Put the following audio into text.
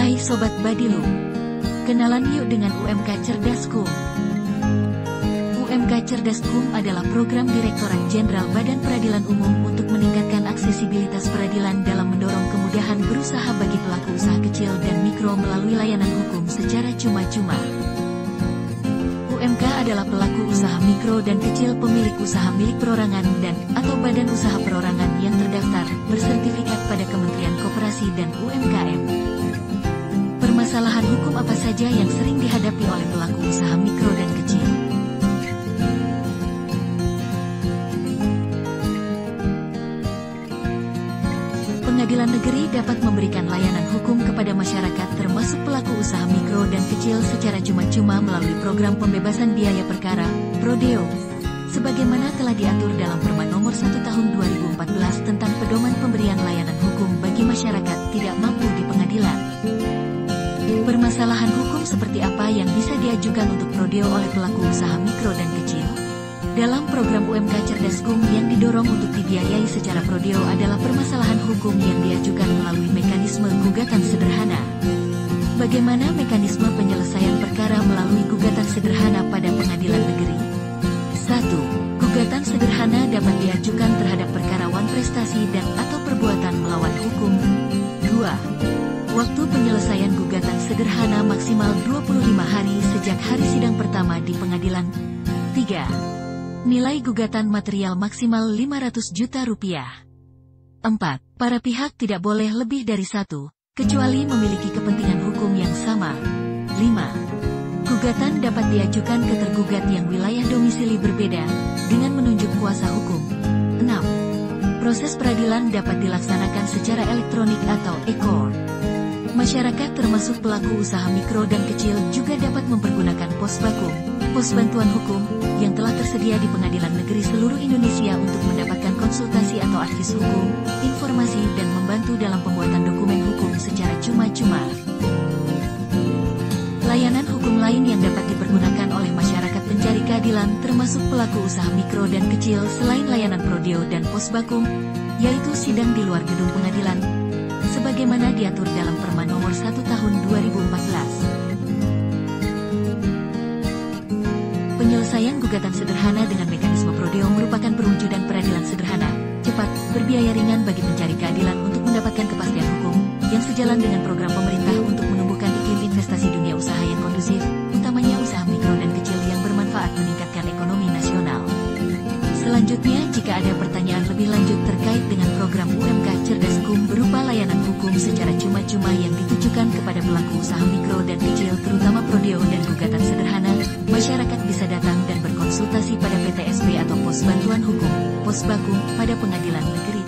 Hai Sobat Badilu, kenalan yuk dengan UMK Cerdaskum. UMK Cerdaskum adalah program Direktorat Jenderal Badan Peradilan Umum untuk meningkatkan aksesibilitas peradilan dalam mendorong kemudahan berusaha bagi pelaku usaha kecil dan mikro melalui layanan hukum secara cuma-cuma. UMK adalah pelaku usaha mikro dan kecil pemilik usaha milik perorangan dan atau badan usaha perorangan yang terdaftar, bersertifikat pada Kementerian Koperasi dan UMKM. Permasalahan hukum apa saja yang sering dihadapi oleh pelaku usaha mikro dan kecil? Pengadilan negeri dapat memberikan layanan hukum kepada masyarakat termasuk pelaku usaha mikro dan kecil secara cuma-cuma melalui program pembebasan biaya perkara, Prodeo, sebagaimana telah diatur dalam Permen Nomor 1 Tahun 2014 tentang pedoman pemberian layanan hukum bagi masyarakat tidak mampu di pengadilan. Permasalahan hukum seperti apa yang bisa diajukan untuk Prodeo oleh pelaku usaha mikro dan kecil? Dalam program UMK Cerdaskum yang didorong untuk dibiayai secara Prodeo adalah permasalahan hukum yang diajukan melalui mekanisme gugatan sederhana. Bagaimana mekanisme penyelesaian perkara melalui gugatan sederhana pada pengadilan negeri? 1. Gugatan sederhana dapat diajukan terhadap perkara wan prestasi dan atau perbuatan melawan hukum. 2. Waktu penyelesaian gugatan sederhana maksimal 25 hari sejak hari sidang pertama di pengadilan. 3. Nilai gugatan material maksimal Rp500 juta. 4. Para pihak tidak boleh lebih dari 1, kecuali memiliki kepentingan hukum yang sama. 5. Gugatan dapat diajukan ke tergugat yang wilayah domisili berbeda, dengan menunjuk kuasa hukum. 6. Proses peradilan dapat dilaksanakan secara elektronik atau e-court. Masyarakat termasuk pelaku usaha mikro dan kecil juga dapat mempergunakan pos bakum, pos bantuan hukum, yang telah tersedia di pengadilan negeri seluruh Indonesia untuk mendapatkan konsultasi atau advis hukum, informasi dan membantu dalam pembuatan dokumen hukum secara cuma-cuma. Layanan hukum lain yang dapat dipergunakan oleh masyarakat pencari keadilan termasuk pelaku usaha mikro dan kecil selain layanan Prodeo dan pos bakum, yaitu sidang di luar gedung pengadilan, sebagaimana diatur dalam Permen Nomor 1 Tahun 2014. Penyelesaian gugatan sederhana dengan mekanisme Prodeo merupakan perwujudan peradilan sederhana, cepat, berbiaya ringan bagi pencari keadilan untuk mendapatkan kepastian hukum, yang sejalan dengan program pemerintah untuk menumbuhkan iklim investasi dunia usaha yang kondusif, utamanya usaha mikro dan kecil yang bermanfaat meningkatkan ekonomi nasional. Selanjutnya, jika ada pertanyaan lebih lanjut terkait dengan program UMK Cerdaskum berupa layanan hukum secara cuma-cuma yang ditujukan kepada pelaku usaha mikro dan kecil terutama Prodeo dan gugatan sederhana, masyarakat bisa datang dan berkonsultasi pada PTSB atau Pos Bantuan Hukum, Pos Bakum, pada pengadilan negeri